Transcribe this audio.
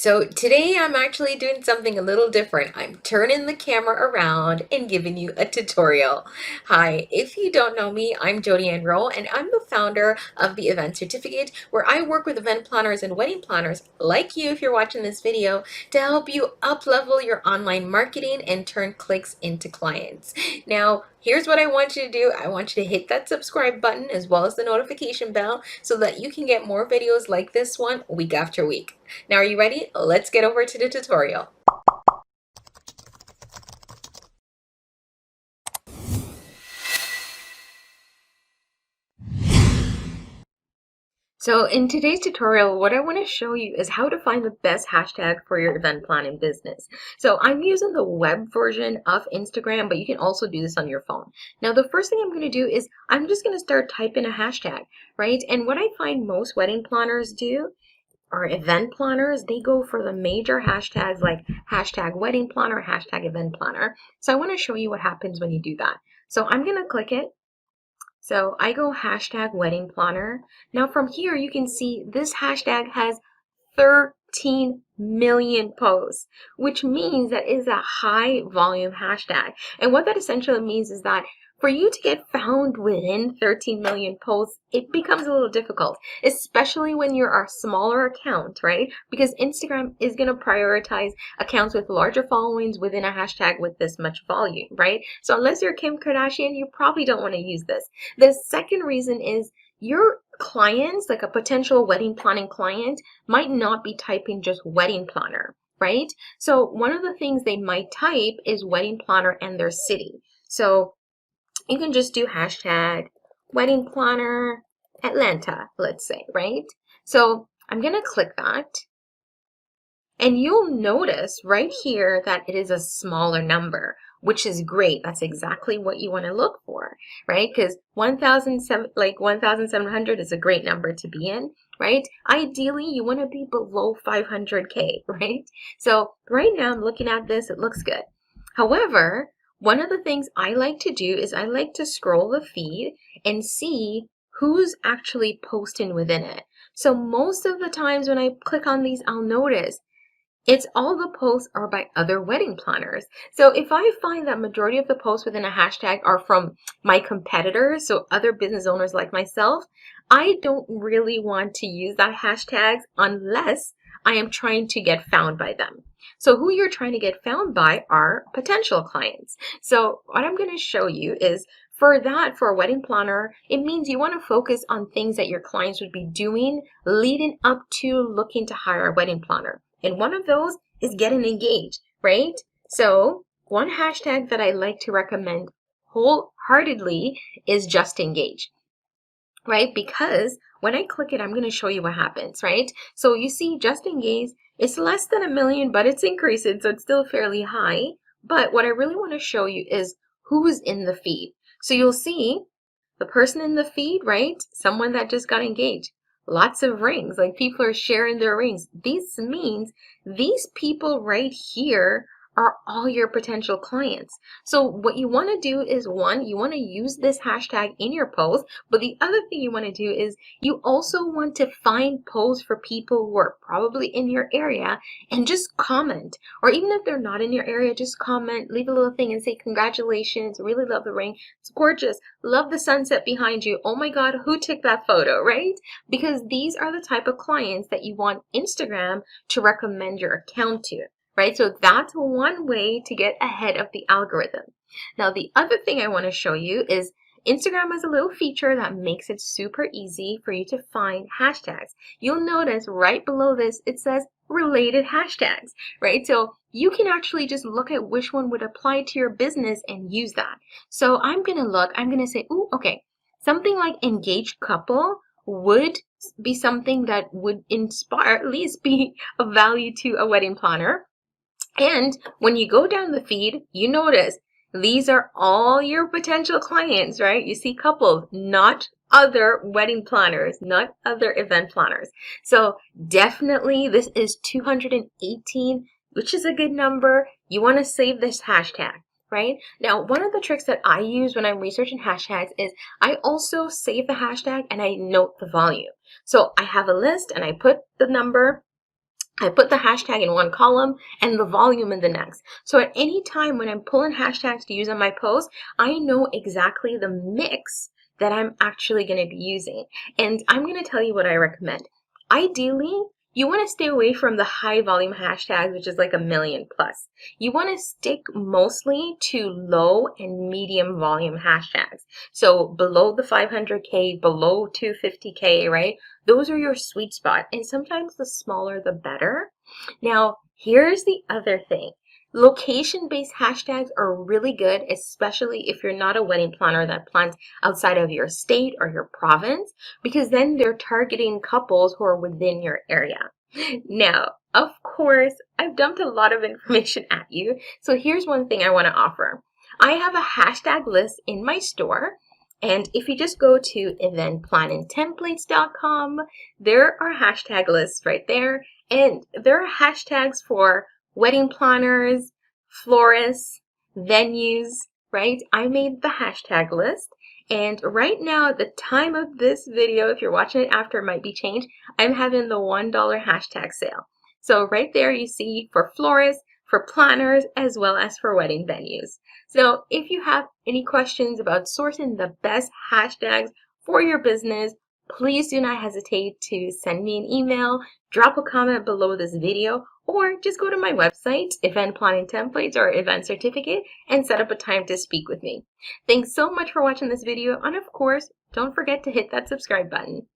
So today I'm actually doing something a little different. I'm turning the camera around and giving you a tutorial. Hi, if you don't know me, I'm Jody Ann Rowe, and I'm the founder of the Event Certificate, where I work with event planners and wedding planners like you if you're watching this video to help you up-level your online marketing and turn clicks into clients. Now, here's what I want you to do. I want you to hit that subscribe button as well as the notification bell so that you can get more videos like this one week after week. Now, are you ready? Let's get over to the tutorial. So in today's tutorial, what I want to show you is how to find the best hashtag for your event planning business. So I'm using the web version of Instagram, but you can also do this on your phone. Now, the first thing I'm going to do is I'm just going to start typing a hashtag, right? And what I find most wedding planners do or event planners, they go for the major hashtags like hashtag wedding planner, hashtag event planner. So I want to show you what happens when you do that. So I'm going to click it. So I go hashtag wedding planner. Now from here, you can see this hashtag has 13 million posts, which means that is a high volume hashtag. And what that essentially means is that for you to get found within 13 million posts, it becomes a little difficult, especially when you're a smaller account, right? Because Instagram is going to prioritize accounts with larger followings within a hashtag with this much volume, right? So unless you're Kim Kardashian, you probably don't want to use this. The second reason is your clients, like a potential wedding planning client, might not be typing just wedding planner, right? So one of the things they might type is wedding planner and their city. So you can just do hashtag wedding planner Atlanta, let's say, right? So I'm going to click that. And you'll notice right here that it is a smaller number, which is great. That's exactly what you want to look for, right? Because 1,700 is a great number to be in, right? Ideally, you want to be below 500K, right? So right now I'm looking at this, it looks good. However, one of the things I like to do is I like to scroll the feed and see who's actually posting within it. So most of the times when I click on these, I'll notice it's all the posts are by other wedding planners. So if I find that majority of the posts within a hashtag are from my competitors, so other business owners like myself, I don't really want to use that hashtags unless I am trying to get found by them. So who you're trying to get found by are potential clients. So what I'm going to show you is for a wedding planner, it means you want to focus on things that your clients would be doing leading up to looking to hire a wedding planner. And one of those is getting engaged, right? So one hashtag that I like to recommend wholeheartedly is just engage, right? Because when I click it, I'm going to show you what happens, right? So you see just engage, it's less than 1 million, but it's increasing. So it's still fairly high. But what I really want to show you is who's in the feed. So you'll see the person in the feed, right? Someone that just got engaged. Lots of rings, like people are sharing their rings. This means these people right here are all your potential clients. So what you want to do is one, you want to use this hashtag in your post, but the other thing you want to do is you also want to find posts for people who are probably in your area and just comment. Or even if they're not in your area, just comment, leave a little thing and say, congratulations, really love the ring. It's gorgeous. Love the sunset behind you. Oh my God, who took that photo, right? Because these are the type of clients that you want Instagram to recommend your account to, right? So that's one way to get ahead of the algorithm. Now, the other thing I want to show you is Instagram has a little feature that makes it super easy for you to find hashtags. You'll notice right below this, it says related hashtags, right? So you can actually just look at which one would apply to your business and use that. So I'm going to say, ooh, okay, something like engaged couple would be something that would inspire, at least be of value to a wedding planner. And when you go down the feed, you notice these are all your potential clients, right? You see couples, not other wedding planners, not other event planners. So definitely this is 218, which is a good number. You want to save this hashtag, right? Now, one of the tricks that I use when I'm researching hashtags is I also save the hashtag and I note the volume. So I have a list and I put the number I put the hashtag in one column and the volume in the next. So at any time when I'm pulling hashtags to use on my post, I know exactly the mix that I'm actually going to be using. And I'm going to tell you what I recommend. Ideally, you want to stay away from the high volume hashtags, which is like 1,000,000 plus. You want to stick mostly to low and medium volume hashtags. So below the 500K, below 250K, right? Those are your sweet spot. And sometimes the smaller, the better. Now, here's the other thing. Location-based hashtags are really good, especially if you're not a wedding planner that plans outside of your state or your province, because then they're targeting couples who are within your area. Now, of course, I've dumped a lot of information at you, so here's one thing I want to offer. I have a hashtag list in my store, and if you just go to eventplanningtemplates.com, there are hashtag lists right there, and there are hashtags for wedding planners, florists, venues, right? I made the hashtag list. And right now, at the time of this video, if you're watching it after, it might be changed, I'm having the $1 hashtag sale. So right there you see for florists, for planners, as well as for wedding venues. So if you have any questions about sourcing the best hashtags for your business, please do not hesitate to send me an email, drop a comment below this video, or just go to my website, Event Planning Templates or Event Certificate, and set up a time to speak with me. Thanks so much for watching this video, and of course, don't forget to hit that subscribe button.